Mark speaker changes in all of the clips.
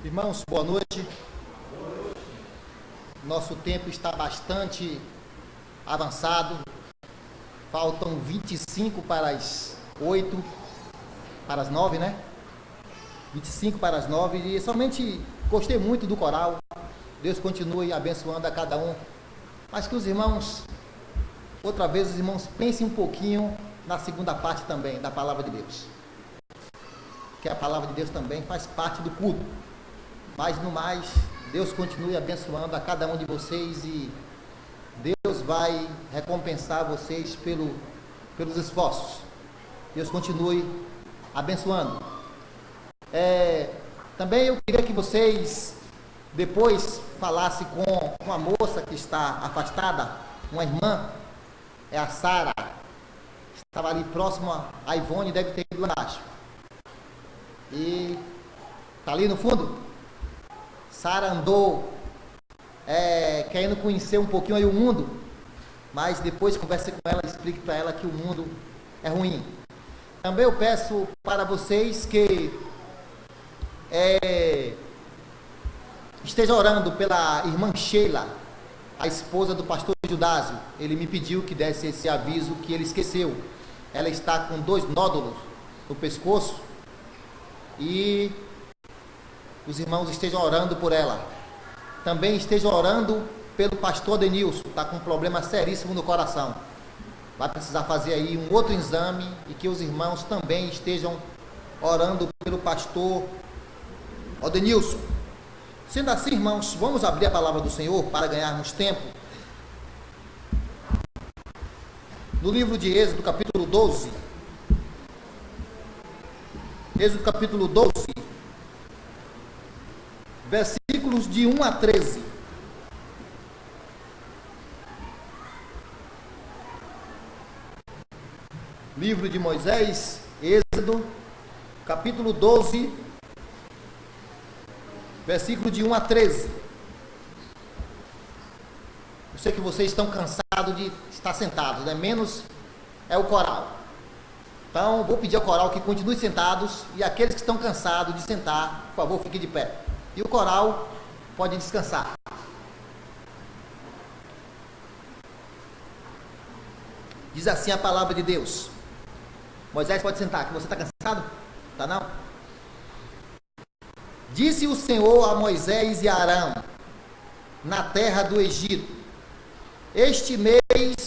Speaker 1: Irmãos, boa noite. Nosso tempo está bastante avançado. Faltam 25 para as 8, para as 9, né? 25 para as 9. E somente gostei muito do coral. Deus continue abençoando a cada um. Mas que os irmãos, outra vez, os irmãos pensem um pouquinho na segunda parte também da palavra de Deus. Que a palavra de Deus também faz parte do culto. Mas no mais, Deus continue abençoando a cada um de vocês e Deus vai recompensar vocês pelos esforços. Deus continue abençoando. Também eu queria que vocês depois falassem com uma moça que está afastada, uma irmã, é a Sara, estava ali próximo a Ivone, deve ter ido lá embaixo. E está ali no fundo. Sara andou querendo conhecer um pouquinho aí o mundo, mas depois converse com ela, explique para ela que o mundo é ruim. Também eu peço para vocês que esteja orando pela irmã Sheila, a esposa do pastor Judásio. Ele me pediu que desse esse aviso que ele esqueceu. Ela está com 2 nódulos no pescoço e os irmãos estejam orando por ela. Também estejam orando pelo pastor Denilson, está com um problema seríssimo no coração. Vai precisar fazer aí um outro exame e que os irmãos também estejam orando pelo pastor Denilson. Sendo assim, irmãos, vamos abrir a palavra do Senhor para ganharmos tempo. No livro de Êxodo, capítulo 12. Êxodo, capítulo 12. Versículos de 1 a 13. Livro de Moisés, Êxodo, capítulo 12, versículo de 1 a 13. Eu sei que vocês estão cansados de estar sentados, né? Menos é o coral. Então, vou pedir ao coral que continue sentados e aqueles que estão cansados de sentar, por favor, fiquem de pé. E o coral pode descansar. Diz assim a palavra de Deus. Moisés, pode sentar, que você está cansado? Tá não? Disse o Senhor a Moisés e a Arão, na terra do Egito: este mês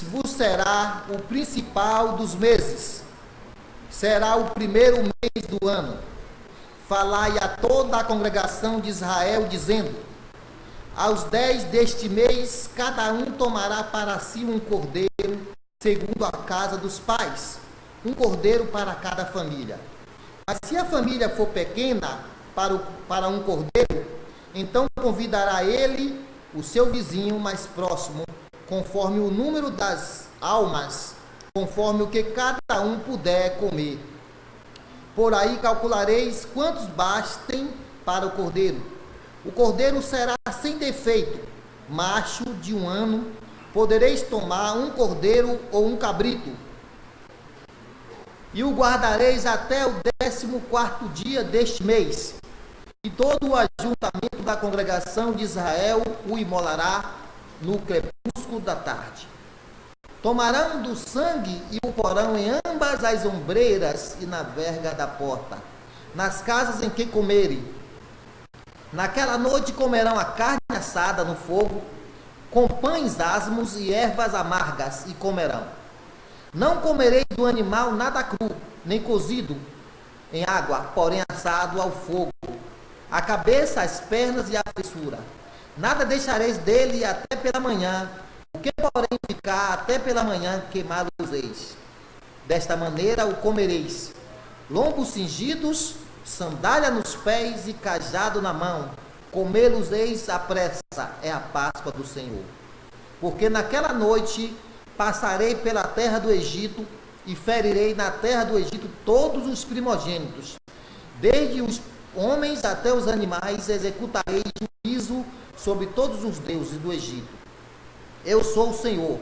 Speaker 1: vos será o principal dos meses, será o primeiro mês do ano. Falai a toda a congregação de Israel, dizendo: aos 10 deste mês, cada um tomará para si um cordeiro, segundo a casa dos pais, um cordeiro para cada família. Mas se a família for pequena para um cordeiro, então convidará ele o seu vizinho mais próximo, conforme o número das almas, conforme o que cada um puder comer. Por aí calculareis quantos bastem para o cordeiro. O cordeiro será sem defeito, macho de 1 ano. Podereis tomar um cordeiro ou um cabrito, e o guardareis até o 14º dia deste mês. E todo o ajuntamento da congregação de Israel o imolará no crepúsculo da tarde. Tomarão do sangue e o porão em ambas as ombreiras e na verga da porta, nas casas em que comerem. Naquela noite comerão a carne assada no fogo, com pães asmos e ervas amargas, e comerão. Não comereis do animal nada cru, nem cozido em água, porém assado ao fogo, a cabeça, as pernas e a fissura. Nada deixareis dele até pela manhã. O que, porém, ficar até pela manhã, queimá-los-eis. Desta maneira o comereis: lombos cingidos, sandália nos pés e cajado na mão. Comê-los-eis à pressa, é a Páscoa do Senhor. Porque naquela noite passarei pela terra do Egito e ferirei na terra do Egito todos os primogênitos, desde os homens até os animais. Executarei juízo sobre todos os deuses do Egito. Eu sou o Senhor.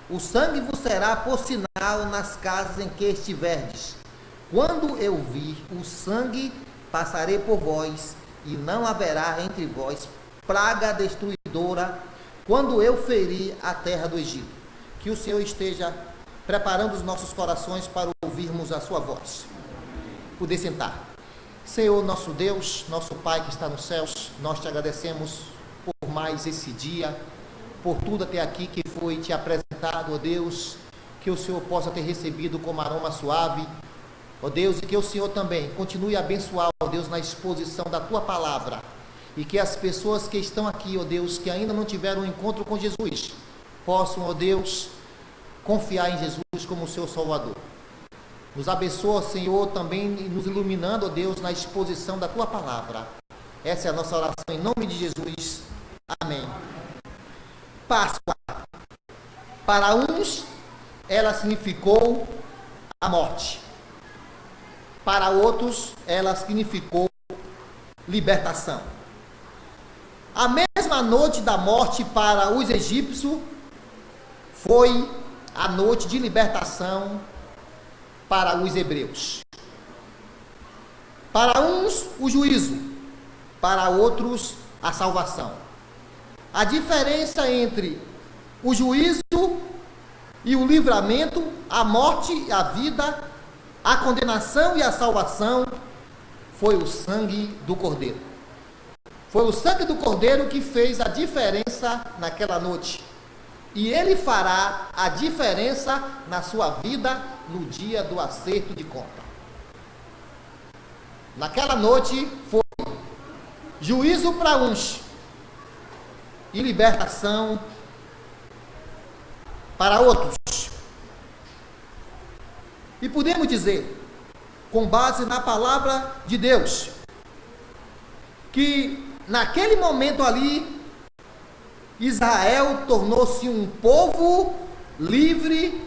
Speaker 1: O sangue vos será por sinal nas casas em que estiverdes. Quando eu vir o sangue, passarei por vós, e não haverá entre vós praga destruidora quando eu ferir a terra do Egito. Que o Senhor esteja preparando os nossos corações para ouvirmos a sua voz. Poder sentar. Senhor, nosso Deus, nosso Pai que está nos céus, nós te agradecemos por mais esse dia, por tudo até aqui que foi te apresentado, ó Deus, que o Senhor possa ter recebido como aroma suave, ó Deus, e que o Senhor também continue a abençoar, ó Deus, na exposição da tua palavra, e que as pessoas que estão aqui, ó Deus, que ainda não tiveram um encontro com Jesus, possam, ó Deus, confiar em Jesus como o seu Salvador. Nos abençoa, Senhor, também nos iluminando, ó Deus, na exposição da tua palavra. Essa é a nossa oração em nome de Jesus. Amém. Páscoa. Para uns, ela significou a morte. Para outros, ela significou libertação. A mesma noite da morte para os egípcios foi a noite de libertação para os hebreus. Para uns, o juízo, para outros, a salvação. A diferença entre o juízo e o livramento, a morte e a vida, a condenação e a salvação, foi o sangue do Cordeiro. Foi o sangue do Cordeiro que fez a diferença naquela noite. E ele fará a diferença na sua vida no dia do acerto de conta. Naquela noite foi juízo para uns e libertação para outros. E podemos dizer, com base na palavra de Deus, que naquele momento ali, Israel tornou-se um povo livre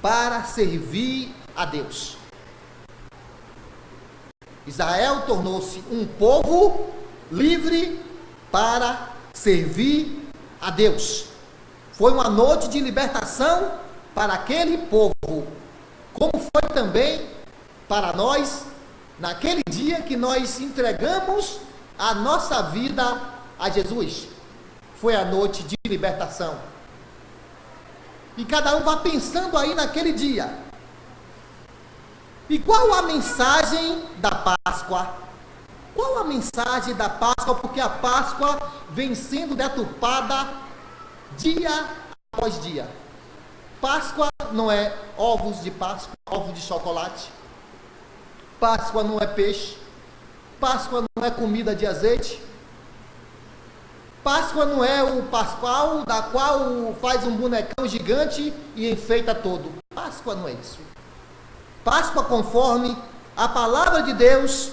Speaker 1: para servir a Deus. Israel tornou-se um povo livre para servir a Deus. Foi uma noite de libertação para aquele povo, como foi também para nós, naquele dia que nós entregamos a nossa vida a Jesus. Foi a noite de libertação. E cada um vai pensando aí naquele dia. E qual a mensagem da Páscoa? Qual a mensagem da Páscoa? Porque a Páscoa vem sendo deturpada dia após dia. Páscoa não é ovos de Páscoa, ovos de chocolate. Páscoa não é peixe. Páscoa não é comida de azeite. Páscoa não é o Pascoal, da qual faz um bonecão gigante e enfeita todo. Páscoa não é isso. Páscoa, conforme a palavra de Deus,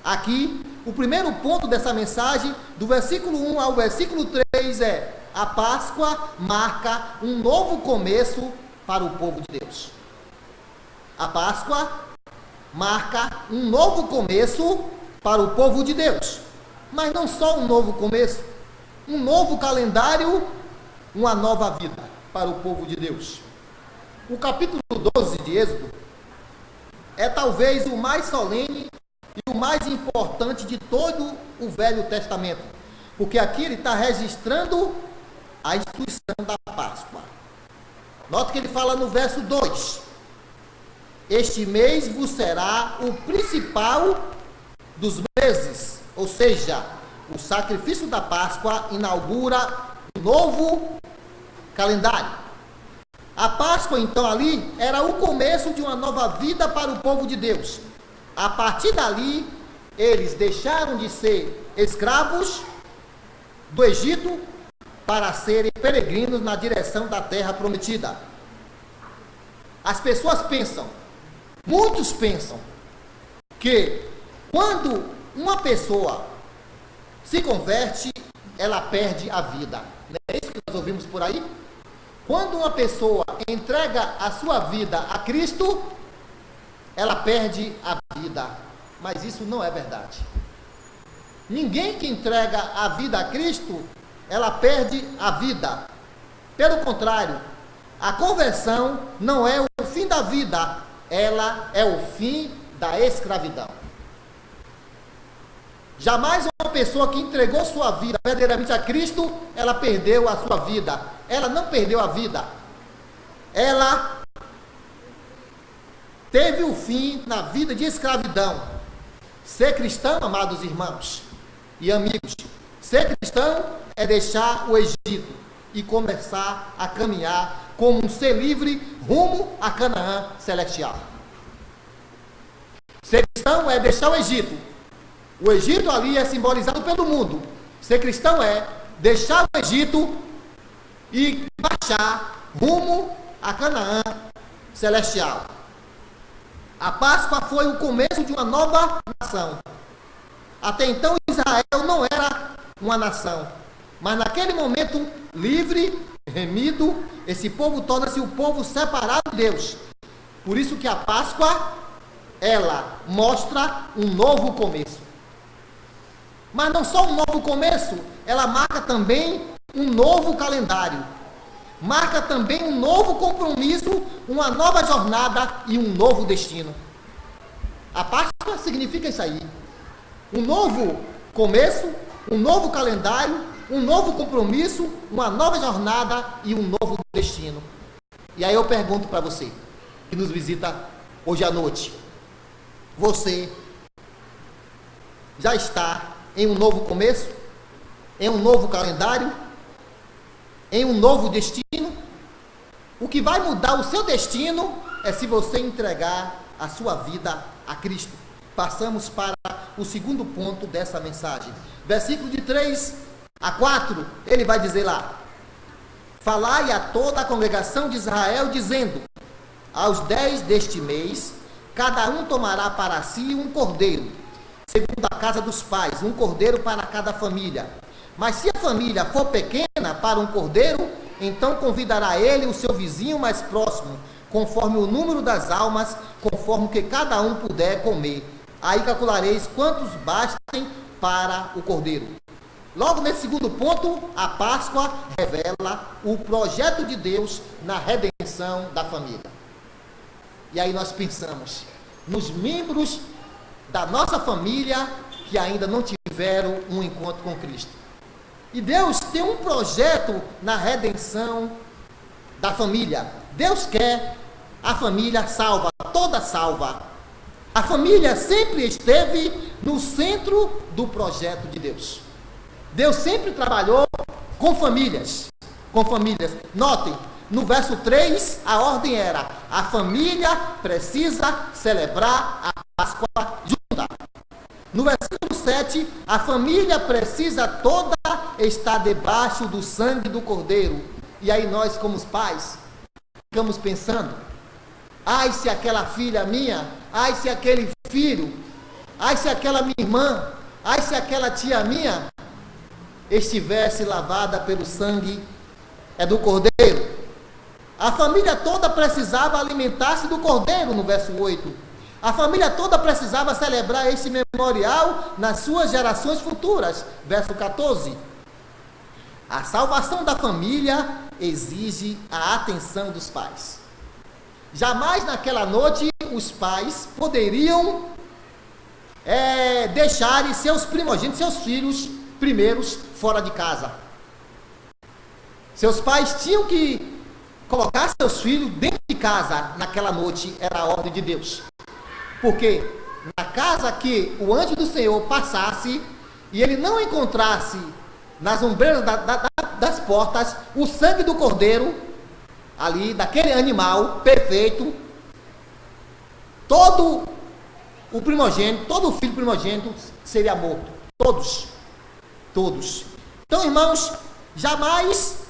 Speaker 1: aqui, o primeiro ponto dessa mensagem, do versículo 1 ao versículo 3 é: a Páscoa marca um novo começo para o povo de Deus. A Páscoa marca um novo começo para o povo de Deus. Mas não só um novo começo, um novo calendário, uma nova vida para o povo de Deus. O capítulo 12 de Êxodo é talvez o mais solene e o mais importante de todo o Velho Testamento, porque aqui ele está registrando a instituição da Páscoa. Note que ele fala no verso 2: este mês vos será o principal dos meses, ou seja, o sacrifício da Páscoa inaugura um novo calendário. A Páscoa, então, ali era o começo de uma nova vida para o povo de Deus. A partir dali, eles deixaram de ser escravos do Egito para serem peregrinos na direção da terra prometida. As pessoas pensam, muitos pensam, que quando uma pessoa se converte, ela perde a vida. Não é isso que nós ouvimos por aí? Quando uma pessoa entrega a sua vida a Cristo, ela perde a vida. Mas isso não é verdade. Ninguém que entrega a vida a Cristo, ela perde a vida. Pelo contrário, a conversão não é o fim da vida, ela é o fim da escravidão. Jamais uma pessoa que entregou sua vida verdadeiramente a Cristo, ela perdeu a sua vida. Ela não perdeu a vida. Ela teve o fim na vida de escravidão. Ser cristão, amados irmãos e amigos, ser cristão é deixar o Egito e começar a caminhar como um ser livre rumo a Canaã celestial. Ser cristão é deixar o Egito. O Egito ali é simbolizado pelo mundo. Ser cristão é deixar o Egito e marchar rumo a Canaã celestial. A Páscoa foi o começo de uma nova nação. Até então Israel não era uma nação, mas naquele momento livre, remido, esse povo torna-se o povo separado de Deus. Por isso que a Páscoa, ela mostra um novo começo. Mas não só um novo começo, ela marca também um novo calendário. Marca também um novo compromisso, uma nova jornada e um novo destino. A Páscoa significa isso aí. Um novo começo, um novo calendário, um novo compromisso, uma nova jornada e um novo destino. E aí eu pergunto para você, que nos visita hoje à noite. Você já está em um novo começo? Em um novo calendário? Em um novo destino? O que vai mudar o seu destino é se você entregar a sua vida a Cristo. Passamos para o segundo ponto dessa mensagem. Versículo de 3 a 4, ele vai dizer lá: falai a toda a congregação de Israel, dizendo: aos 10 deste mês, cada um tomará para si um cordeiro, segundo a casa dos pais, um cordeiro para cada família. Mas se a família for pequena para um cordeiro, então convidará ele o seu vizinho mais próximo, conforme o número das almas, conforme o que cada um puder comer. Aí calculareis quantos bastem para o cordeiro. Logo nesse segundo ponto, a Páscoa revela o projeto de Deus na redenção da família. E aí nós pensamos nos membros da nossa família que ainda não tiveram um encontro com Cristo. E Deus tem um projeto na redenção da família. Deus quer a família salva, toda salva. A família sempre esteve no centro do projeto de Deus. Deus sempre trabalhou com famílias. Notem, no verso 3, a ordem era: a família precisa celebrar a Páscoa junta. No versículo 7, a família precisa toda estar debaixo do sangue do Cordeiro. E aí nós, como os pais, ficamos pensando: ai, se aquela filha minha, ai, se aquele filho, ai, se aquela minha irmã, ai, se aquela tia minha estivesse lavada pelo sangue do Cordeiro. A família toda precisava alimentar-se do Cordeiro, no verso 8. A família toda precisava celebrar esse memorial nas suas gerações futuras, verso 14. A salvação da família exige a atenção dos pais. Jamais naquela noite os pais poderiam deixarem seus primogênitos, seus filhos primeiros, fora de casa. Seus pais tinham que colocar seus filhos dentro de casa naquela noite, era a ordem de Deus. Porque na casa que o anjo do Senhor passasse e ele não encontrasse nas ombreiras das portas o sangue do cordeiro, ali, daquele animal perfeito, todo o primogênito, todo o filho primogênito seria morto. Todos. Então, irmãos, jamais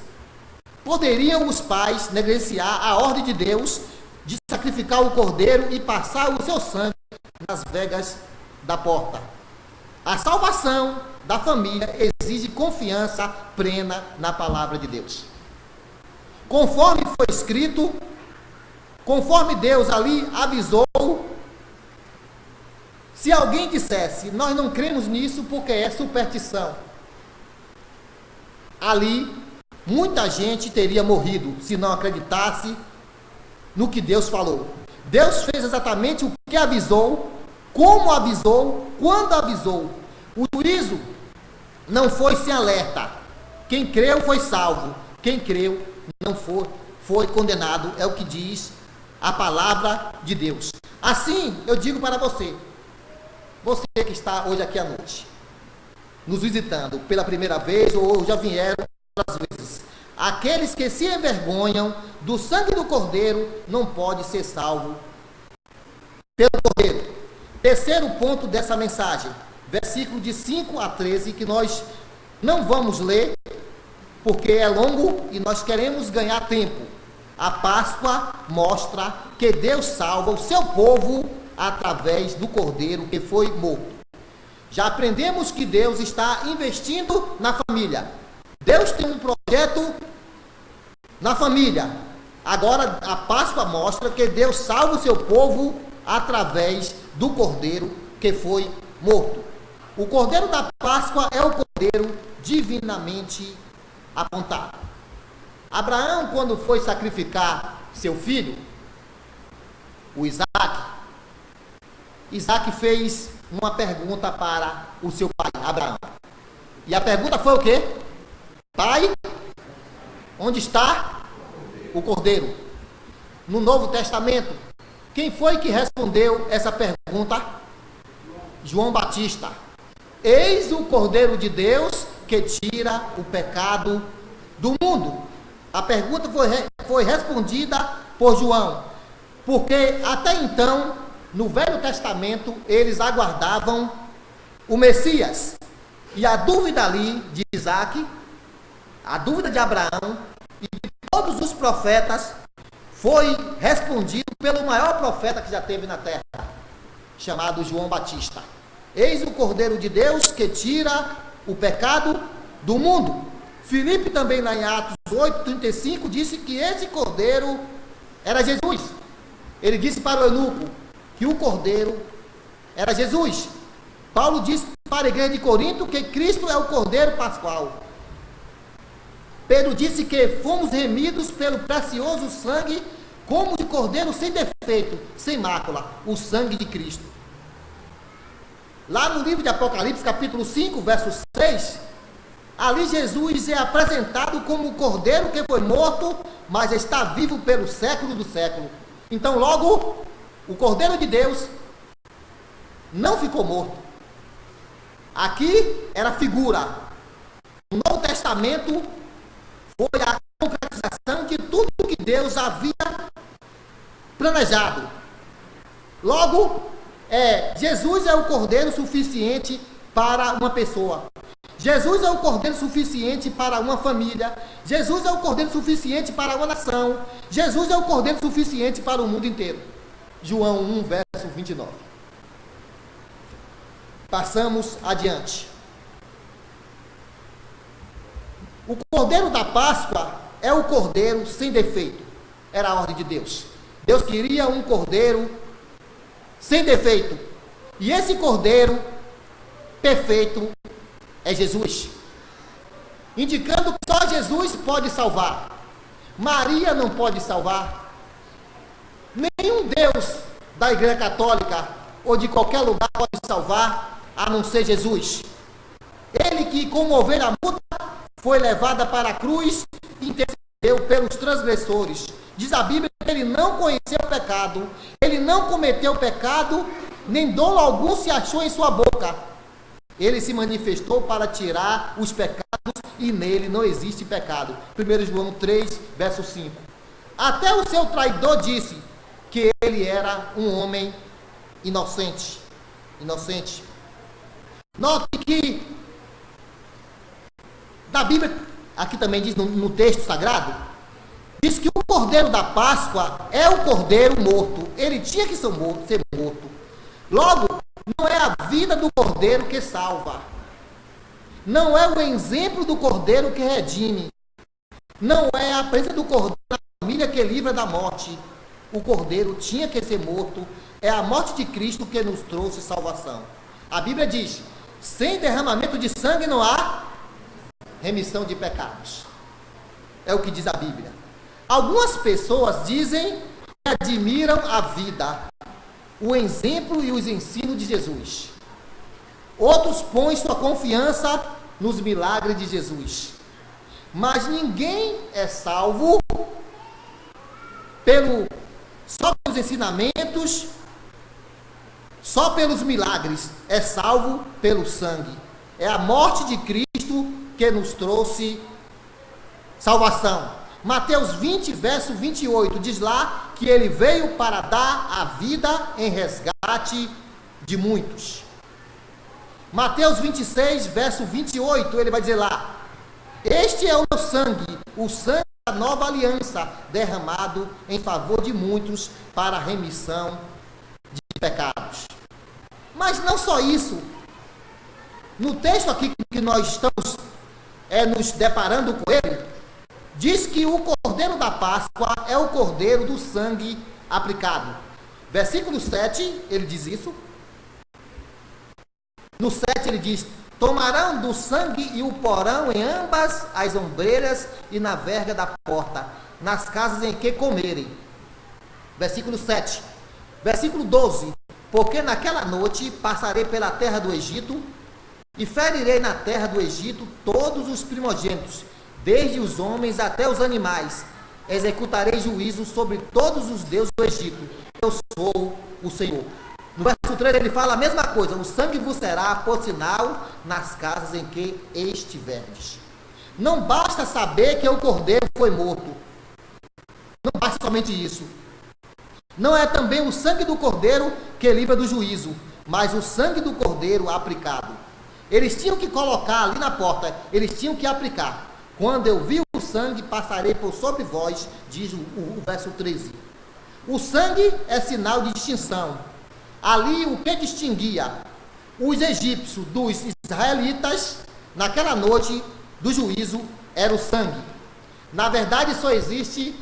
Speaker 1: poderiam os pais negligenciar a ordem de Deus de sacrificar o cordeiro e passar o seu sangue nas vegas da porta. A salvação da família exige confiança plena na palavra de Deus. Conforme foi escrito, conforme Deus ali avisou, se alguém dissesse: nós não cremos nisso porque é superstição, ali muita gente teria morrido se não acreditasse no que Deus falou. Deus fez exatamente o que avisou, como avisou, quando avisou. O juízo não foi sem alerta. Quem creu foi salvo. Quem creu não foi condenado. É o que diz a palavra de Deus. Assim, eu digo para você que está hoje aqui à noite, nos visitando pela primeira vez ou já vieram outras vezes, aqueles que se envergonham do sangue do Cordeiro não pode ser salvo pelo Cordeiro. Terceiro ponto dessa mensagem, versículo de 5 a 13, que nós não vamos ler, porque é longo e nós queremos ganhar tempo. A Páscoa mostra que Deus salva o seu povo através do Cordeiro que foi morto. Já aprendemos que Deus está investindo na família. Deus tem um projeto na família. Agora a Páscoa mostra que Deus salva o seu povo através do Cordeiro que foi morto. O Cordeiro da Páscoa é o Cordeiro divinamente apontado. Abraão, quando foi sacrificar seu filho, o Isaac fez uma pergunta para o seu pai, Abraão. E a pergunta foi o quê? Pai, onde está o Cordeiro? No Novo Testamento, quem foi que respondeu essa pergunta? João Batista. Eis o Cordeiro de Deus que tira o pecado do mundo. A pergunta foi respondida por João, porque até então, no Velho Testamento, eles aguardavam o Messias. E a dúvida ali de Isaac, a dúvida de Abraão e de todos os profetas foi respondido pelo maior profeta que já teve na terra, chamado João Batista. Eis o Cordeiro de Deus que tira o pecado do mundo. Filipe também, lá em Atos 8:35, disse que esse Cordeiro era Jesus. Ele disse para o eunuco que o Cordeiro era Jesus. Paulo disse para a igreja de Corinto que Cristo é o Cordeiro Pascual. Pedro disse que fomos remidos pelo precioso sangue, como de Cordeiro sem defeito, sem mácula, o sangue de Cristo. Lá no livro de Apocalipse, capítulo 5, verso 6, ali Jesus é apresentado como o Cordeiro que foi morto, mas está vivo pelo século do século. Então, logo, o Cordeiro de Deus não ficou morto. Aqui era figura. No Novo Testamento foi a concretização de tudo que Deus havia planejado. Logo, Jesus é o Cordeiro suficiente para uma pessoa. Jesus é o Cordeiro suficiente para uma família. Jesus é o Cordeiro suficiente para uma nação. Jesus é o Cordeiro suficiente para o mundo inteiro. João 1, verso 29. Passamos adiante. O Cordeiro da Páscoa é o Cordeiro sem defeito. Era a ordem de Deus. Deus queria um Cordeiro sem defeito. E esse Cordeiro perfeito é Jesus, indicando que só Jesus pode salvar. Maria não pode salvar. Nenhum Deus da Igreja Católica ou de qualquer lugar pode salvar, a não ser Jesus. Ele que, como ovelha muda, foi levada para a cruz e intercedeu pelos transgressores. Diz a Bíblia que ele não conheceu o pecado, ele não cometeu pecado, nem dolo algum se achou em sua boca. Ele se manifestou para tirar os pecados e nele não existe pecado. 1 João 3, verso 5. Até o seu traidor disse que ele era um homem inocente. Note que da Bíblia, aqui também diz no texto sagrado, diz que o Cordeiro da Páscoa é o Cordeiro morto. Ele tinha que ser morto. Logo, não é a vida do Cordeiro que salva. Não é o exemplo do Cordeiro que redime. Não é a presença do Cordeiro na família que livra da morte. O Cordeiro tinha que ser morto. É a morte de Cristo que nos trouxe salvação. A Bíblia diz: sem derramamento de sangue não há remissão de pecados. É o que diz a Bíblia. Algumas pessoas dizem que admiram a vida, o exemplo e os ensinos de Jesus. Outros põem sua confiança nos milagres de Jesus. Mas ninguém é salvo só pelos ensinamentos, só pelos milagres. É salvo pelo sangue. É a morte de Cristo que nos trouxe salvação. Mateus 20, verso 28, diz lá que ele veio para dar a vida em resgate de muitos. Mateus 26, verso 28, ele vai dizer lá: este é o meu sangue, o sangue da nova aliança, derramado em favor de muitos para a remissão de pecados. Mas não só isso. No texto aqui que nós estamos nos deparando com ele, diz que o cordeiro da Páscoa é o cordeiro do sangue aplicado. Versículo 7, ele diz isso. No 7 ele diz: tomarão do sangue e o porão em ambas as ombreiras e na verga da porta, nas casas em que comerem. Versículo 7. Versículo 12: porque naquela noite passarei pela terra do Egito, e ferirei na terra do Egito todos os primogênitos, desde os homens até os animais. Executarei juízo sobre todos os deuses do Egito. Eu sou o Senhor. No verso 3 ele fala a mesma coisa: o sangue vos será por sinal nas casas em que estiverdes. Não basta saber que o cordeiro foi morto. Não basta somente isso. Não é também o sangue do cordeiro que livra do juízo, mas o sangue do cordeiro aplicado. Eles tinham que colocar ali na porta, eles tinham que aplicar. Quando eu vi o sangue, passarei por sobre vós, diz o verso 13. O sangue é sinal de distinção. Ali o que distinguia os egípcios dos israelitas naquela noite do juízo era o sangue. Na verdade, só existe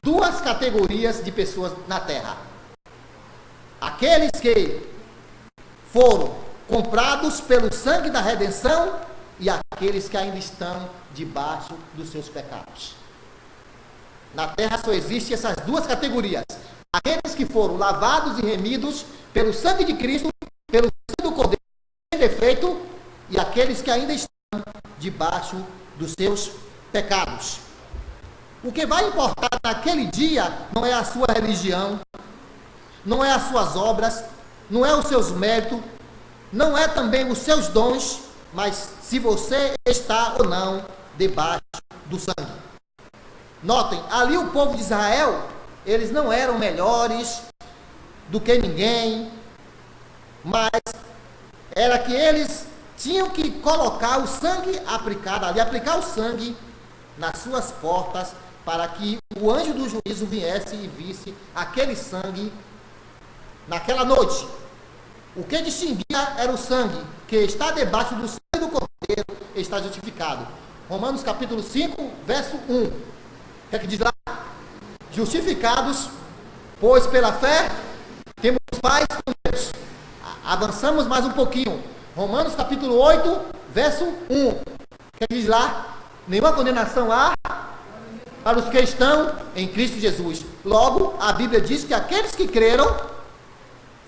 Speaker 1: duas categorias de pessoas na terra: aqueles que foram comprados pelo sangue da redenção e aqueles que ainda estão debaixo dos seus pecados. Na terra só existem essas duas categorias: aqueles que foram lavados e remidos pelo sangue de Cristo, pelo sangue do Cordeiro sem defeito, e aqueles que ainda estão debaixo dos seus pecados. O que vai importar naquele dia não é a sua religião, não é as suas obras, não é os seus méritos, não é também os seus dons, mas se você está ou não debaixo do sangue. Notem, ali o povo de Israel, eles não eram melhores do que ninguém, mas era que eles tinham que colocar o sangue aplicado ali, aplicar o sangue nas suas portas, para que o anjo do juízo viesse e visse aquele sangue naquela noite. O que distinguia era o sangue, que está debaixo do sangue do Cordeiro, está justificado. Romanos capítulo 5, verso 1. O que é que diz lá? Justificados, pois pela fé temos paz com Deus. Avançamos mais um pouquinho. Romanos capítulo 8, verso 1. O que é que diz lá? Nenhuma condenação há para os que estão em Cristo Jesus. Logo, a Bíblia diz que aqueles que creram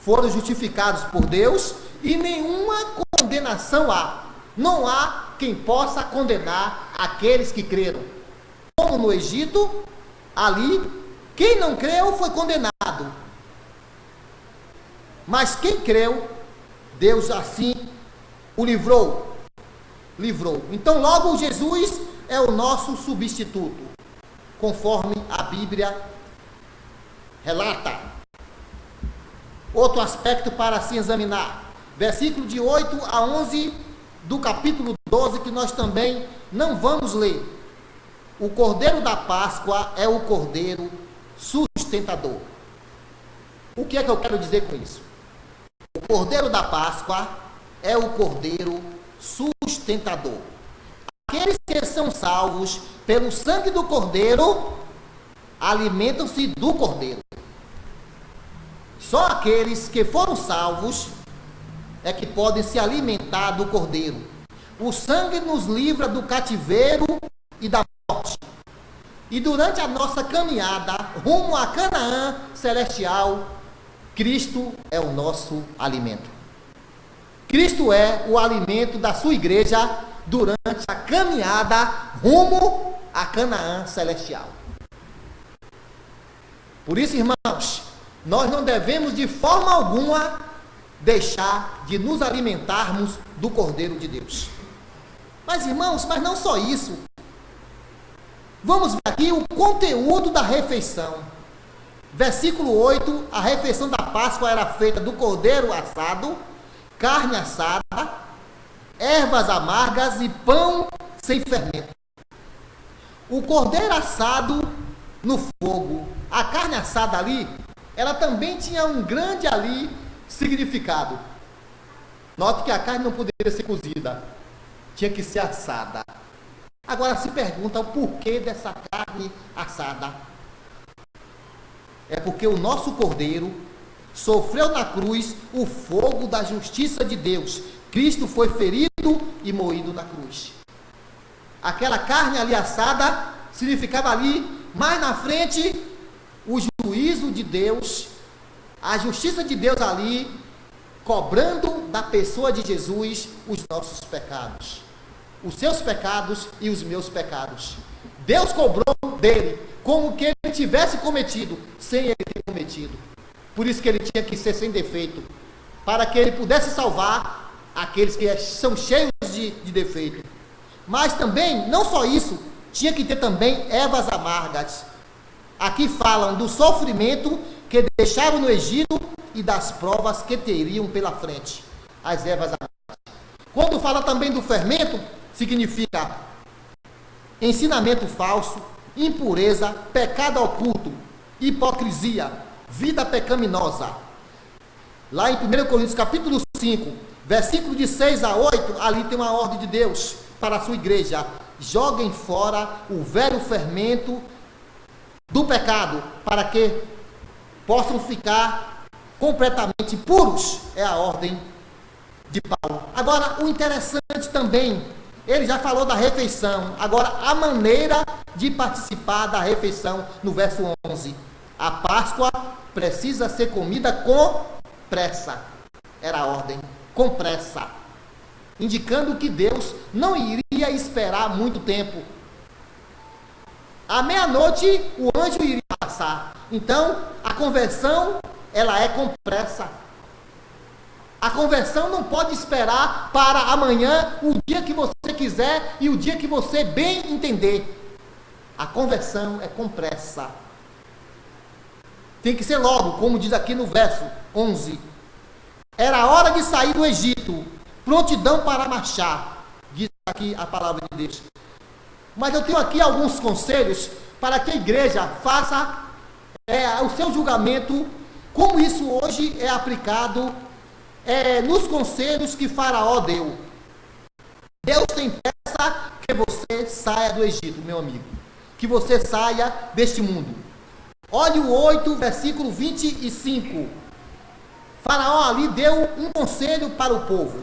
Speaker 1: foram justificados por Deus e nenhuma condenação há. Não há quem possa condenar aqueles que creram. Como no Egito, ali, quem não creu foi condenado. Mas quem creu, Deus assim o livrou. Então, logo, Jesus é o nosso substituto, conforme a Bíblia relata. Outro aspecto para se examinar. Versículo de 8 a 11 do capítulo 12, que nós também não vamos ler. O cordeiro da Páscoa é o cordeiro sustentador. O que é que eu quero dizer com isso? O cordeiro da Páscoa é o cordeiro sustentador. Aqueles que são salvos pelo sangue do cordeiro alimentam-se do cordeiro. Só aqueles que foram salvos é que podem se alimentar do cordeiro. O sangue nos livra do cativeiro e da morte. E durante a nossa caminhada rumo a Canaã celestial, Cristo é o nosso alimento. Cristo é o alimento da sua igreja durante a caminhada rumo a Canaã celestial. Por isso, irmãos, nós não devemos de forma alguma deixar de nos alimentarmos do Cordeiro de Deus. Mas, irmãos, mas não só isso. Vamos ver aqui o conteúdo da refeição. Versículo 8, a refeição da Páscoa era feita do cordeiro assado, carne assada, ervas amargas e pão sem fermento. O cordeiro assado no fogo, a carne assada ali, ela também tinha um grande ali significado. Note que a carne não poderia ser cozida, tinha que ser assada. Agora se pergunta o porquê dessa carne assada. É porque o nosso cordeiro sofreu na cruz o fogo da justiça de Deus. Cristo foi ferido e moído na cruz. Aquela carne ali assada significava ali, mais na frente, o juízo de Deus, a justiça de Deus ali, cobrando da pessoa de Jesus os nossos pecados. Os seus pecados e os meus pecados. Deus cobrou dele como que ele tivesse cometido, sem ele ter cometido. Por isso que ele tinha que ser sem defeito, para que ele pudesse salvar aqueles que são cheios de defeito. Mas também, não só isso, tinha que ter também ervas amargas. Aqui falam do sofrimento que deixaram no Egito e das provas que teriam pela frente. As ervas amargas. Quando fala também do fermento, significa ensinamento falso, impureza, pecado oculto, hipocrisia, vida pecaminosa. Lá em 1 Coríntios capítulo 5, versículo de 6 a 8, ali tem uma ordem de Deus para a sua igreja. Joguem fora o velho fermento do pecado, para que possam ficar completamente puros. É a ordem de Paulo. Agora, o interessante também, ele já falou da refeição. Agora, a maneira de participar da refeição, no verso 11. A Páscoa precisa ser comida com pressa. Era a ordem, com pressa. Indicando que Deus não iria esperar muito tempo. À meia-noite, o anjo iria passar. Então, a conversão, ela é com pressa. A conversão não pode esperar para amanhã, o dia que você quiser e o dia que você bem entender. A conversão é com pressa. Tem que ser logo, como diz aqui no verso 11. Era a hora de sair do Egito, prontidão para marchar, diz aqui a palavra de Deus. Mas eu tenho aqui alguns conselhos para que a igreja faça o seu julgamento, como isso hoje é aplicado nos conselhos que Faraó deu. Deus tem pressa que você saia do Egito, meu amigo. Que você saia deste mundo. Olhe o 8, versículo 25. Faraó ali deu um conselho para o povo.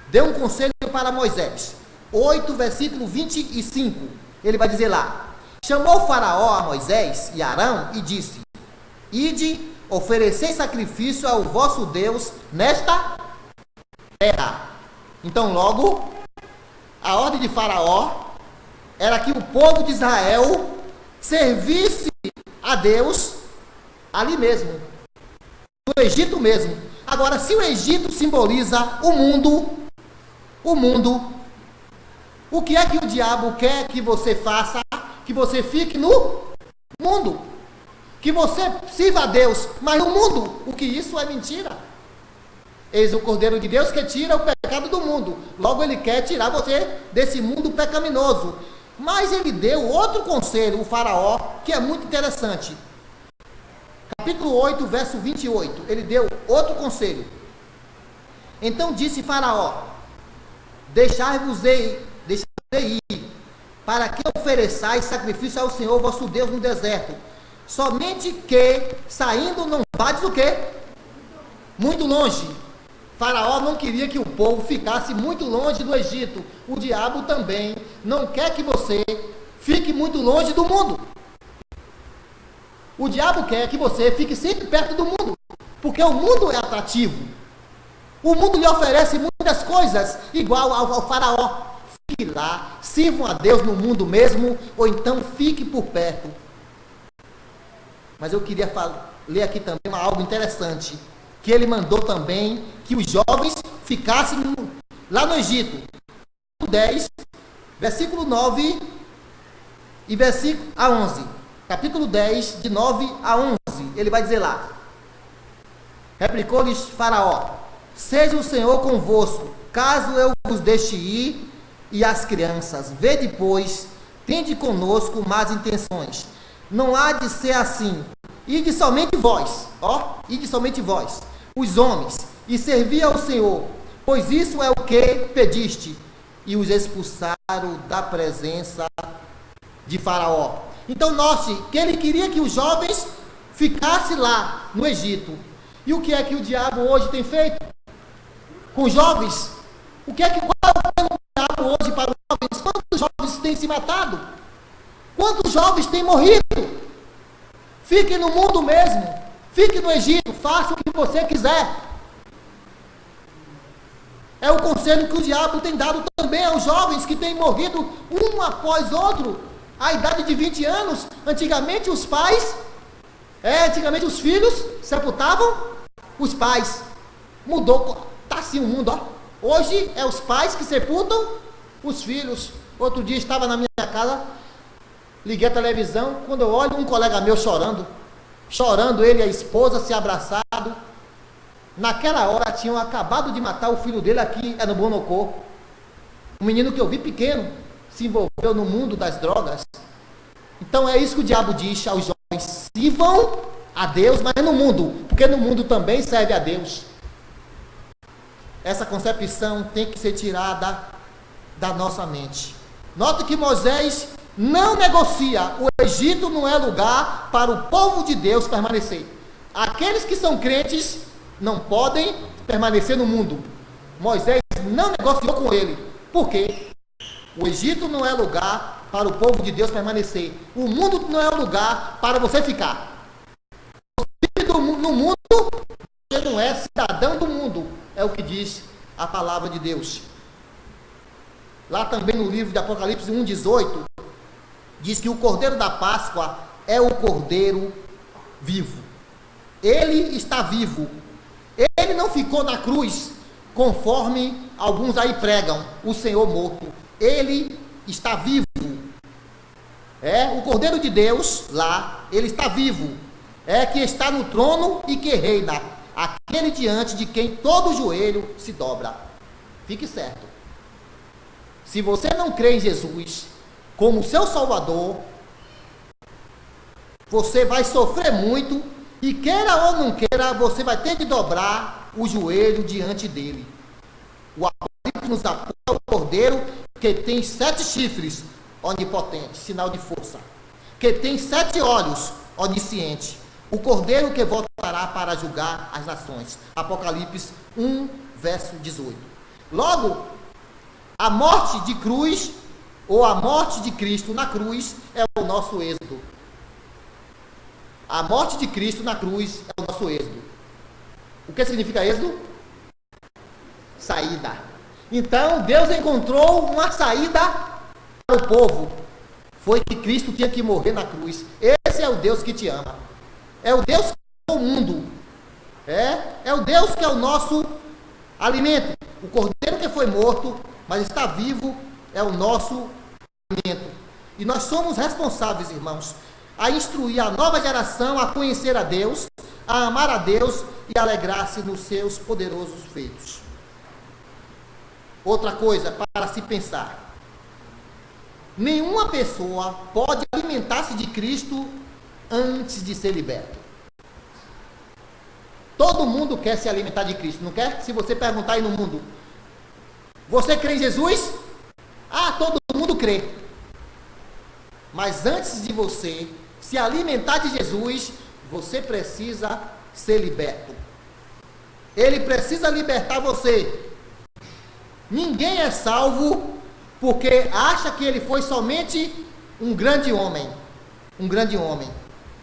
Speaker 1: Deu um conselho para Moisés. 8, versículo 25. Ele vai dizer lá: chamou Faraó a Moisés e Arão e disse: ide, oferecei sacrifício ao vosso Deus nesta terra. Então, logo, a ordem de Faraó era que o povo de Israel servisse a Deus ali mesmo, no Egito mesmo. Agora, se o Egito simboliza o mundo, o que é que o diabo quer que você faça? Que você fique no mundo. Que você sirva a Deus, mas no mundo. O que isso é mentira. Eis o Cordeiro de Deus que tira o pecado do mundo. Logo ele quer tirar você desse mundo pecaminoso. Mas ele deu outro conselho, o Faraó, que é muito interessante. Capítulo 8, verso 28. Ele deu outro conselho. Então disse Faraó: deixai-vos ir, para que ofereçais sacrifício ao Senhor vosso Deus no deserto. Somente que, saindo, não vades o quê? Muito longe. Faraó não queria que o povo ficasse muito longe do Egito. O diabo também não quer que você fique muito longe do mundo. O diabo quer que você fique sempre perto do mundo, porque o mundo é atrativo. O mundo lhe oferece muitas coisas, igual ao Faraó. Fique lá, sirvam a Deus no mundo mesmo, ou então fique por perto. Mas eu queria ler aqui também algo interessante, que ele mandou também que os jovens ficassem lá no Egito. 10, versículo 9 e versículo a 11. Capítulo 10, de 9 a 11, ele vai dizer lá: replicou-lhes Faraó: seja o Senhor convosco, caso eu vos deixe ir, e as crianças, vede, pois, tende conosco más intenções. Não há de ser assim. Ide somente vós, ide somente vós, os homens, e servi ao Senhor, pois isso é o que pediste. E os expulsaram da presença de Faraó. Então note que ele queria que os jovens ficassem lá no Egito. E o que é que o diabo hoje tem feito com os jovens? Qual é o plano do diabo hoje para os jovens? Quantos jovens têm se matado? Quantos jovens têm morrido? Fique no mundo mesmo, fique no Egito, faça o que você quiser. É o conselho que o diabo tem dado também aos jovens que têm morrido um após outro, à idade de 20 anos. Antigamente os filhos sepultavam os pais. Mudou, está assim o mundo, Hoje é os pais que sepultam os filhos. Outro dia estava na minha casa, liguei a televisão, quando eu olho um colega meu chorando, ele e a esposa se abraçado. Naquela hora tinham acabado de matar o filho dele aqui, no Bonocô. Um menino que eu vi pequeno, se envolveu no mundo das drogas. Então é isso que o diabo diz aos jovens: sirvam a Deus, mas no mundo, porque no mundo também serve a Deus. Essa concepção tem que ser tirada da nossa mente. Note que Moisés não negocia. O Egito não é lugar para o povo de Deus permanecer. Aqueles que são crentes não podem permanecer no mundo. Moisés não negociou com ele. Por quê? O Egito não é lugar para o povo de Deus permanecer. O mundo não é lugar para você ficar. Você vive no mundo, você não é cidadão do mundo. É o que diz a palavra de Deus. Lá também no livro de Apocalipse 1,18, diz que o Cordeiro da Páscoa é o Cordeiro vivo. Ele está vivo. Ele não ficou na cruz, conforme alguns aí pregam, o Senhor morto. Ele está vivo. O Cordeiro de Deus, lá, ele está vivo. Que está no trono e que reina. Aquele diante de quem todo joelho se dobra. Fique certo. Se você não crê em Jesus como seu Salvador, você vai sofrer muito, e queira ou não queira, você vai ter de dobrar o joelho diante dele. O Apocalipse nos aponta o Cordeiro que tem 7 chifres, onipotente, sinal de força, que tem 7 olhos, onisciente. O Cordeiro que voltará para julgar as nações. Apocalipse 1, verso 18. Logo, a morte de cruz, ou a morte de Cristo na cruz, é o nosso êxodo. A morte de Cristo na cruz é o nosso êxodo. O que significa êxodo? Saída. Então, Deus encontrou uma saída para o povo. Foi que Cristo tinha que morrer na cruz. Esse é o Deus que te ama. É o Deus que é o mundo. É o Deus que é o nosso alimento. O Cordeiro que foi morto, mas está vivo, é o nosso alimento. E nós somos responsáveis, irmãos, a instruir a nova geração a conhecer a Deus, a amar a Deus e alegrar-se nos seus poderosos feitos. Outra coisa para se pensar: nenhuma pessoa pode alimentar-se de Cristo antes de ser liberto. Todo mundo quer se alimentar de Cristo, não quer? Se você perguntar aí no mundo: você crê em Jesus? Todo mundo crê. Mas antes de você se alimentar de Jesus, você precisa ser liberto. Ele precisa libertar você. Ninguém é salvo porque acha que ele foi somente um grande homem. Um grande homem.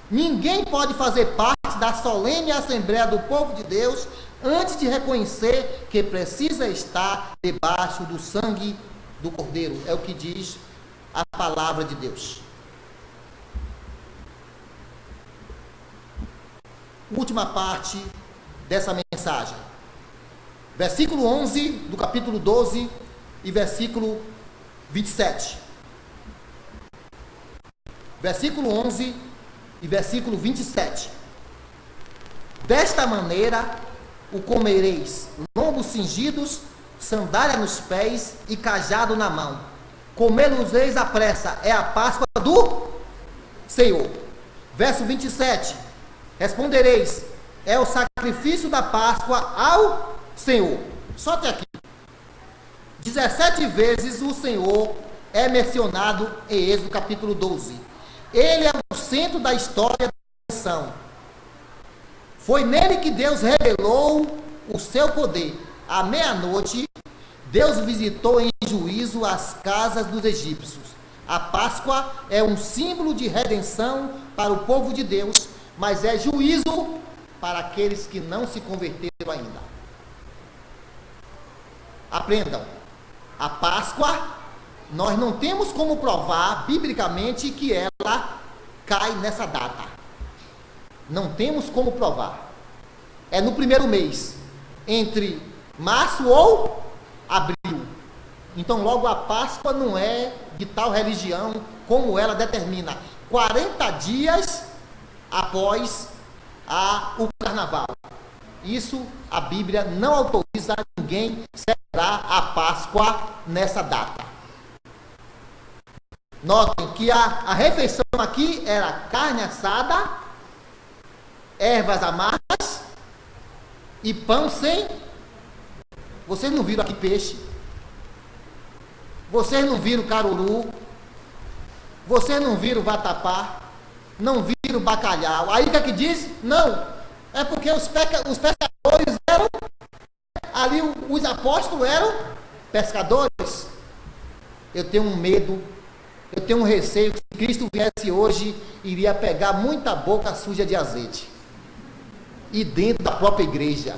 Speaker 1: Ninguém pode fazer parte da solene Assembleia do povo de Deus antes de reconhecer que precisa estar debaixo do sangue do Cordeiro, é o que diz a palavra de Deus. Última parte dessa mensagem. Versículo 11 do capítulo 12 e versículo 27. Versículo 11 e versículo 27. Desta maneira o comereis, lombos cingidos, sandália nos pés e cajado na mão. Comê-los-eis à pressa, é a Páscoa do Senhor. Verso 27. Respondereis, é o sacrifício da Páscoa ao Senhor. Só até aqui. 17 vezes o Senhor é mencionado em Êxodo capítulo 12. Ele é o centro da história da redenção. Foi nele que Deus revelou o seu poder. À meia-noite, Deus visitou em juízo as casas dos egípcios. A Páscoa é um símbolo de redenção para o povo de Deus, mas é juízo para aqueles que não se converteram ainda. Aprendam, a Páscoa, nós não temos como provar biblicamente que ela cai nessa data. Não temos como provar. É no primeiro mês, entre março ou abril. Então logo a Páscoa não é de tal religião como ela determina. 40 dias após o carnaval. Isso a Bíblia não autoriza ninguém celebrar a Páscoa nessa data. Notem que a refeição aqui era carne assada, ervas amargas e pão sem... Vocês não viram aqui peixe? Vocês não viram caruru? Vocês não viram vatapá? Não viram bacalhau? Aí o que é que diz? Não, é porque os pescadores eram... Ali os apóstolos eram pescadores. Eu tenho um medo, eu tenho um receio que se Cristo viesse hoje, iria pegar muita boca suja de azeite. E dentro da própria igreja.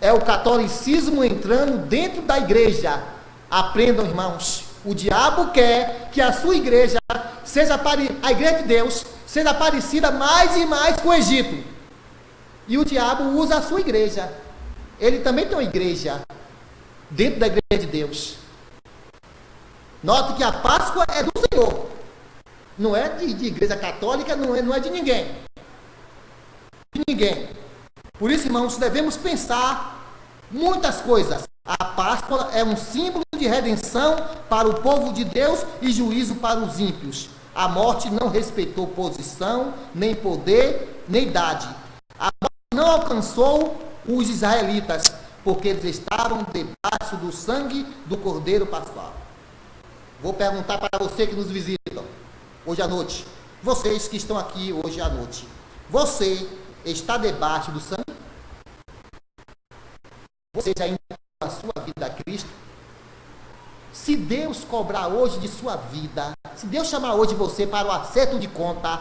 Speaker 1: É o catolicismo entrando dentro da igreja. Aprendam, irmãos. O diabo quer que a sua igreja seja a igreja de Deus seja parecida mais e mais com o Egito. E o diabo usa a sua igreja. Ele também tem uma igreja dentro da igreja de Deus. Note que a Páscoa é do Senhor. Não é de igreja católica, não é de ninguém. De ninguém. Por isso, irmãos, devemos pensar muitas coisas. A Páscoa é um símbolo de redenção para o povo de Deus e juízo para os ímpios. A morte não respeitou posição, nem poder, nem idade. A morte não alcançou os israelitas, porque eles estavam debaixo do sangue do Cordeiro Pascual. Vou perguntar para você que nos visitam hoje à noite. Vocês que estão aqui hoje à noite. Você está debaixo do sangue? Você já entregou a sua vida a Cristo? Se Deus cobrar hoje de sua vida, se Deus chamar hoje você para o acerto de conta,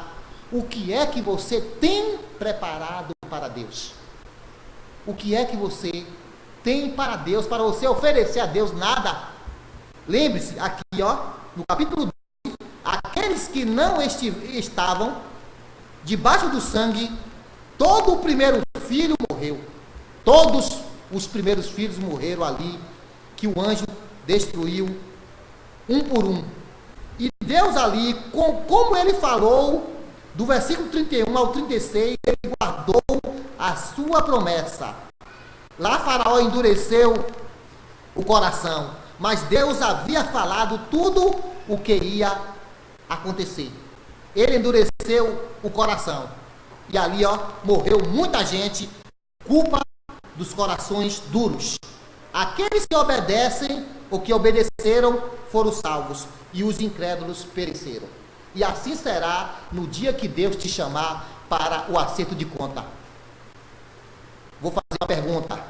Speaker 1: o que é que você tem preparado para Deus? O que é que você tem para Deus, para você oferecer a Deus? Nada. Lembre-se, aqui no capítulo 2, aqueles que não estavam debaixo do sangue, todo o primeiro filho morreu. Todos os primeiros filhos morreram ali, que o anjo destruiu, um por um. E Deus ali, como ele falou, do versículo 31 ao 36, ele guardou a sua promessa. Lá Faraó endureceu o coração, mas Deus havia falado tudo o que ia acontecer. Ele endureceu o coração. E ali, morreu muita gente, culpa dos corações duros. Aqueles que obedecem, ou que obedeceram, foram salvos, e os incrédulos pereceram. E assim será no dia que Deus te chamar para o acerto de conta. Vou fazer uma pergunta.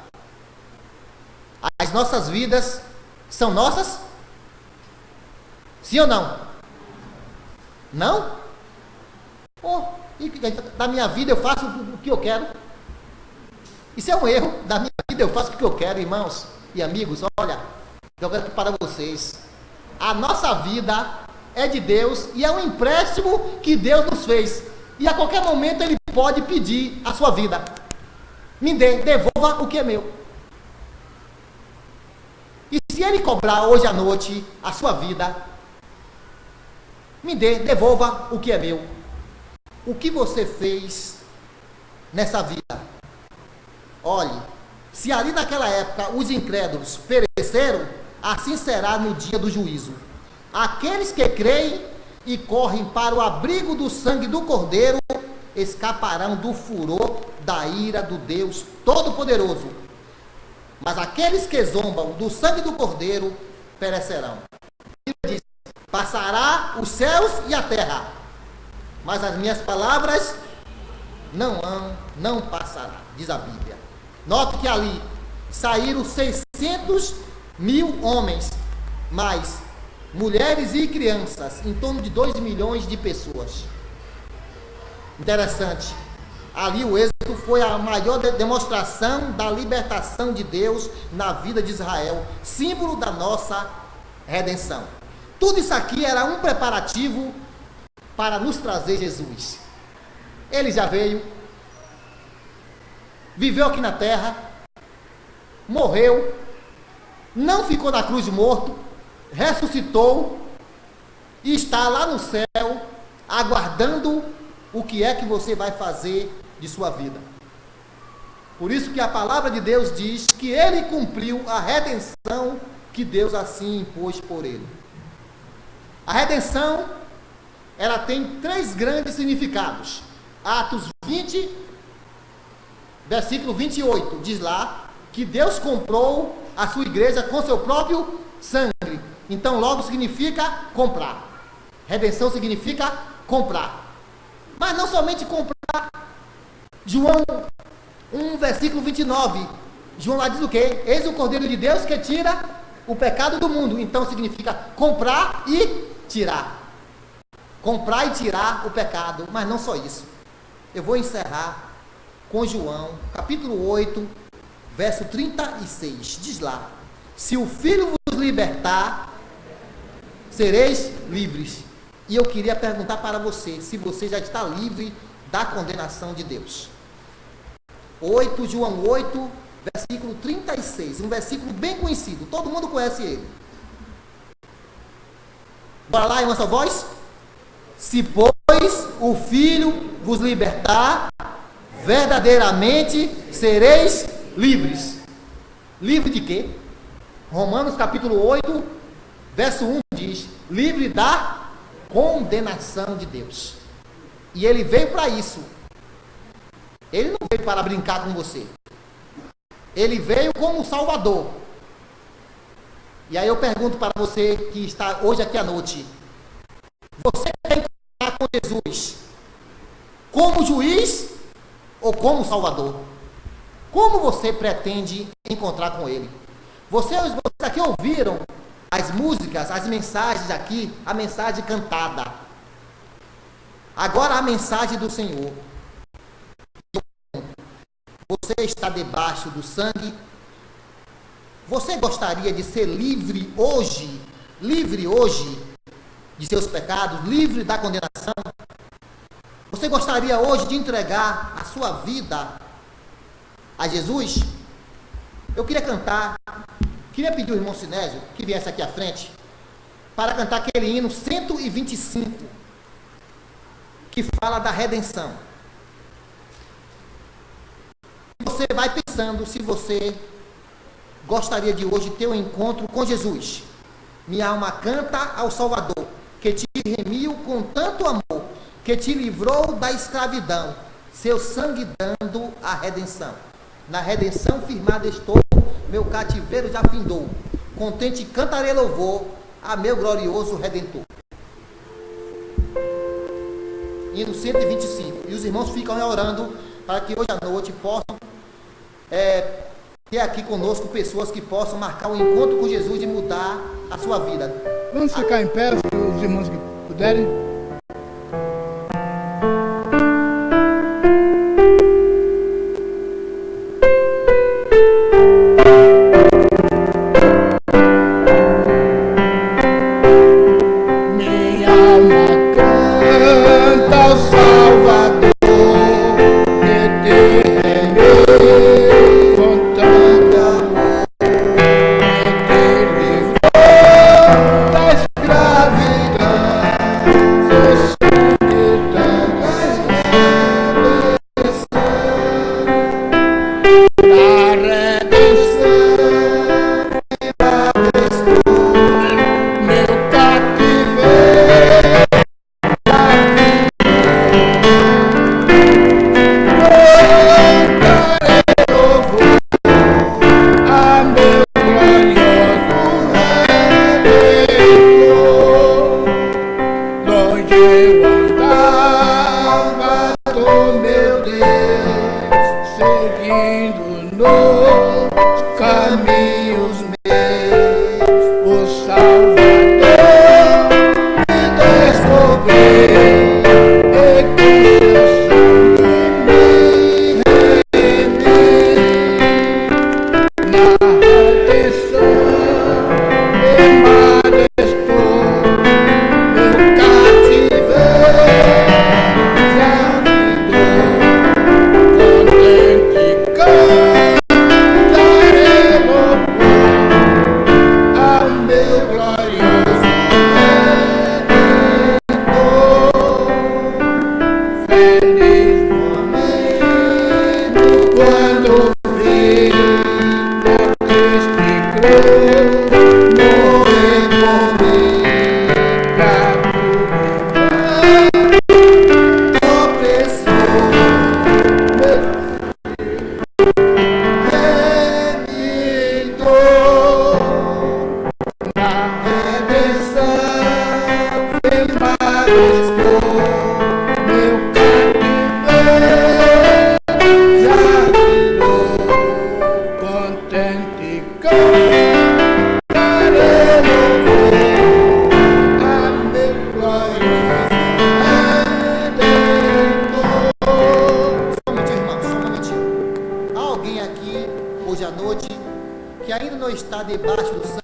Speaker 1: As nossas vidas são nossas? Sim ou não? Não? Da minha vida eu faço o que eu quero. Isso é um erro. Da minha vida eu faço o que eu quero, irmãos e amigos. Olha, eu quero para vocês. A nossa vida é de Deus e é um empréstimo que Deus nos fez. E a qualquer momento Ele pode pedir a sua vida. Me dê, devolva o que é meu. E se Ele cobrar hoje à noite a sua vida, me dê, devolva o que é meu. O que você fez nessa vida? Olhe, se ali naquela época os incrédulos pereceram, assim será no dia do juízo. Aqueles que creem e correm para o abrigo do sangue do Cordeiro escaparão do furor da ira do Deus Todo-Poderoso. Mas aqueles que zombam do sangue do Cordeiro perecerão. Ele diz: passará os céus e a terra, mas as minhas palavras não passará, diz a Bíblia. Note que ali saíram 600.000 homens, mais mulheres e crianças, em torno de 2 milhões de pessoas. Interessante. Ali o êxodo foi a maior demonstração da libertação de Deus na vida de Israel, símbolo da nossa redenção. Tudo isso aqui era um preparativo para nos trazer Jesus. Ele já veio, viveu aqui na terra, morreu, não ficou na cruz morto, ressuscitou e está lá no céu aguardando o que é que você vai fazer de sua vida. Por isso que a palavra de Deus diz que Ele cumpriu a redenção que Deus assim impôs por Ele. A redenção, ela tem 3 grandes significados. Atos 20, versículo 28, diz lá que Deus comprou a sua igreja com seu próprio sangue. Então logo significa comprar. Redenção significa comprar. Mas não somente comprar. João 1, versículo 29. João lá diz o quê? Eis o Cordeiro de Deus que tira o pecado do mundo. Então significa comprar e tirar. Comprar e tirar o pecado. Mas não só isso. Eu vou encerrar com João, capítulo 8, verso 36. Diz lá: se o Filho vos libertar, sereis livres. E eu queria perguntar para você, se você já está livre da condenação de Deus. João 8, versículo 36, um versículo bem conhecido, todo mundo conhece ele. Bora lá em uma só voz? Se, pois, o Filho vos libertar, verdadeiramente sereis livres. Livre de quê? Romanos capítulo 8, verso 1 diz: livre da condenação de Deus. E Ele veio para isso. Ele não veio para brincar com você. Ele veio como Salvador. E aí eu pergunto para você que está hoje aqui à noite: você quer encontrar com Jesus como juiz ou como Salvador? Como você pretende encontrar com Ele? Vocês aqui ouviram as músicas, as mensagens aqui, a mensagem cantada. Agora a mensagem do Senhor. Você está debaixo do sangue? Você gostaria de ser livre hoje de seus pecados, livre da condenação? Você gostaria hoje de entregar a sua vida a Jesus? Eu queria pedir ao irmão Sinésio que viesse aqui à frente para cantar aquele hino 125 que fala da redenção. Você vai pensando se você gostaria de hoje ter um encontro com Jesus. Minha alma canta ao Salvador, que te remiu com tanto amor, que te livrou da escravidão, seu sangue dando a redenção. Na redenção firmada estou, meu cativeiro já findou. Contente cantarei louvor a meu glorioso Redentor. Hino 125. E os irmãos ficam orando para que hoje à noite possam ter aqui conosco pessoas que possam marcar um encontro com Jesus e mudar a sua vida.
Speaker 2: Vamos ficar em pé, os irmãos que puderem. feliz momento quando vi na triste cruz morrer por mim pra purificar opressor.
Speaker 1: Hoje à noite, que ainda não está debaixo do sangue,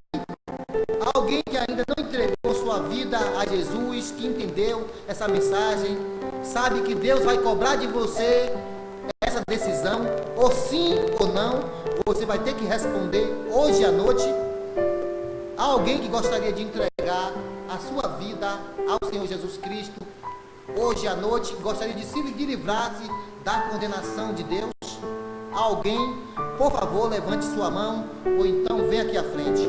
Speaker 1: alguém que ainda não entregou sua vida a Jesus, que entendeu essa mensagem, sabe que Deus vai cobrar de você essa decisão, ou sim ou não, você vai ter que responder hoje à noite. Alguém que gostaria de entregar a sua vida ao Senhor Jesus Cristo, hoje à noite, gostaria de se livrar-se da condenação de Deus. Alguém, por favor, levante sua mão, ou então venha aqui à frente.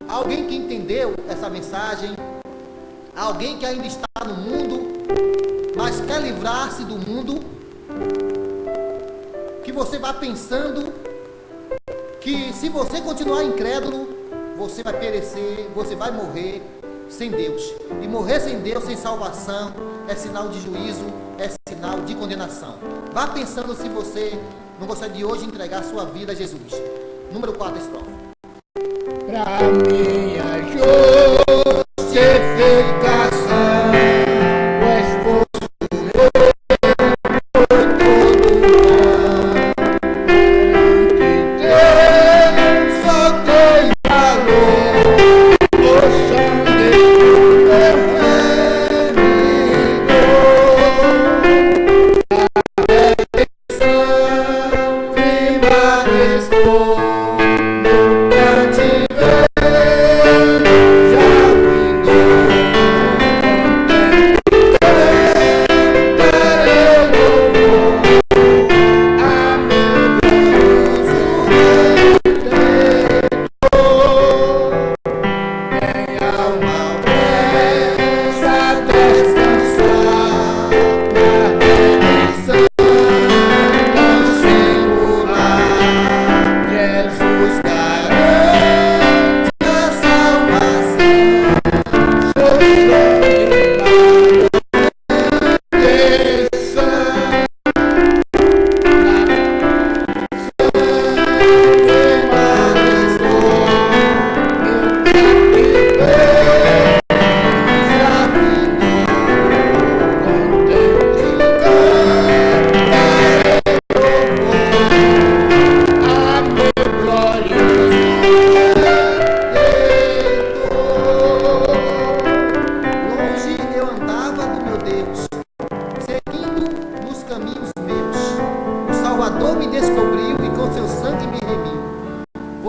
Speaker 1: Alguém que entendeu essa mensagem, alguém que ainda está no mundo, mas quer livrar-se do mundo, que você vai pensando que se você continuar incrédulo, você vai perecer, você vai morrer sem Deus. E morrer sem Deus, sem salvação, é sinal de juízo, é sinal de condenação. Vá pensando se você não gostaria de hoje entregar sua vida a Jesus. Número 4, estrofe.
Speaker 2: Pra minha justificação, o esforço meu foi todo perante Deus, só tem valor o sangue do meu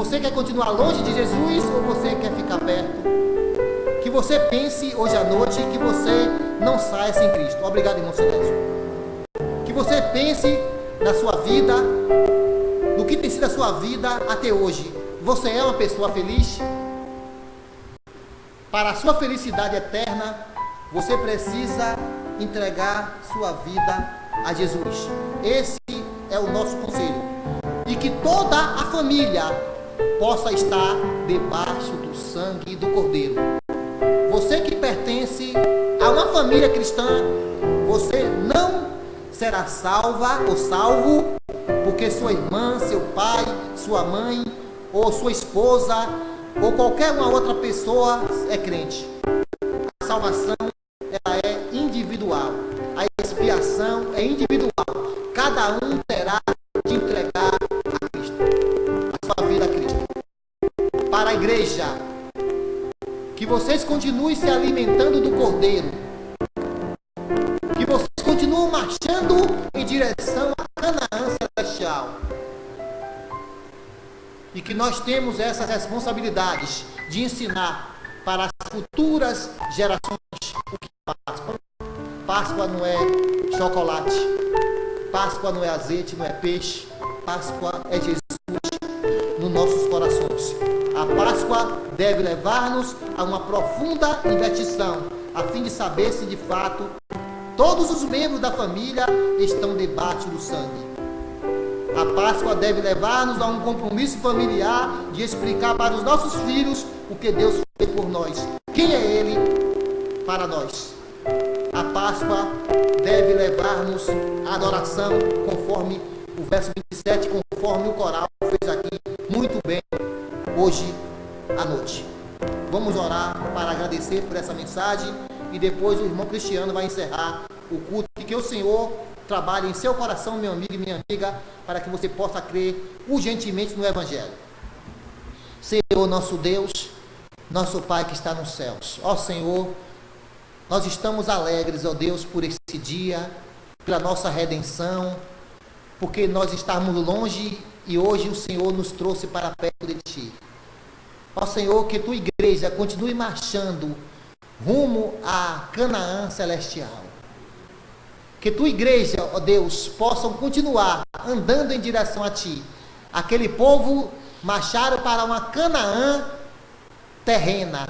Speaker 1: Você quer continuar longe de Jesus ou você quer ficar perto? Que você pense hoje à noite que você não saia sem Cristo. Obrigado, irmão Silésio. Que você pense na sua vida, no que tem sido a sua vida até hoje. Você é uma pessoa feliz? Para a sua felicidade eterna, você precisa entregar sua vida a Jesus. Esse é o nosso conselho. E que toda a família possa estar debaixo do sangue do Cordeiro. Você que pertence a uma família cristã, você não será salva ou salvo porque sua irmã, seu pai, sua mãe ou sua esposa ou qualquer uma outra pessoa é crente. A salvação, ela é individual. A expiação é individual. Cada um terá de entregar a Cristo, a sua vida a Cristo. Para a igreja, que vocês continuem se alimentando do Cordeiro, que vocês continuem marchando em direção a Canaã celestial, e que nós temos essas responsabilidades de ensinar para as futuras gerações o que faz. Páscoa não é chocolate, Páscoa não é azeite, não é peixe, Páscoa é Jesus nos nossos corações. A Páscoa deve levar-nos a uma profunda investigação, a fim de saber se de fato todos os membros da família estão debaixo do sangue. A Páscoa deve levar-nos a um compromisso familiar de explicar para os nossos filhos o que Deus fez por nós. Quem é Ele para nós? A Páscoa deve levar-nos à adoração, conforme o verso 27, conforme o coral fez aqui muito bem hoje à noite. Vamos orar para agradecer por essa mensagem e depois o irmão Cristiano vai encerrar o culto. E que o Senhor trabalhe em seu coração, meu amigo e minha amiga, para que você possa crer urgentemente no Evangelho. Senhor, nosso Deus, nosso Pai que está nos céus. Ó Senhor, nós estamos alegres, ó Deus, por esse dia, pela nossa redenção, porque nós estávamos longe e hoje o Senhor nos trouxe para perto de Ti. Ó Senhor, que Tua igreja continue marchando rumo a Canaã celestial. Que Tua igreja, ó Deus, possam continuar andando em direção a Ti. Aquele povo marcharam para uma Canaã terrena,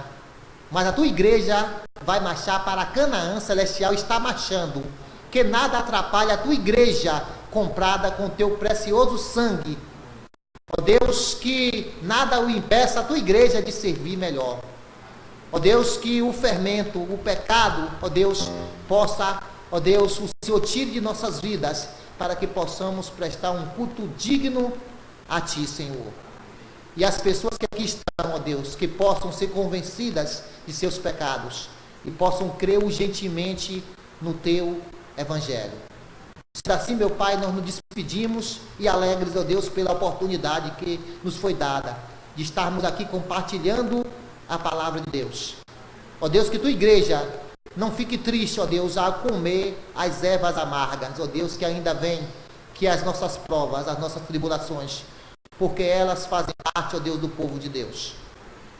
Speaker 1: mas a Tua igreja vai marchar para a Canaã celestial, está marchando. Que nada atrapalhe a Tua igreja comprada com Teu precioso sangue. Ó Deus, que nada o impeça a Tua igreja de servir melhor. Ó Deus, que o fermento, o pecado, ó Deus, possa, ó Deus, o Senhor tire de nossas vidas, para que possamos prestar um culto digno a Ti, Senhor. E as pessoas que aqui estão, ó Deus, que possam ser convencidas de seus pecados e possam crer urgentemente no Teu Evangelho. Se assim, meu Pai, nós nos despedimos e alegres, ó Deus, pela oportunidade que nos foi dada de estarmos aqui compartilhando a palavra de Deus. Ó Deus, que Tua igreja não fique triste, ó Deus, a comer as ervas amargas, ó Deus, que ainda vem, que as nossas provas, as nossas tribulações, porque elas fazem parte, ó Deus, do povo de Deus.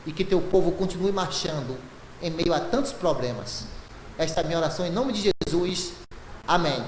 Speaker 1: E que Teu povo continue marchando em meio a tantos problemas. Esta é a minha oração em nome de Jesus. Amém.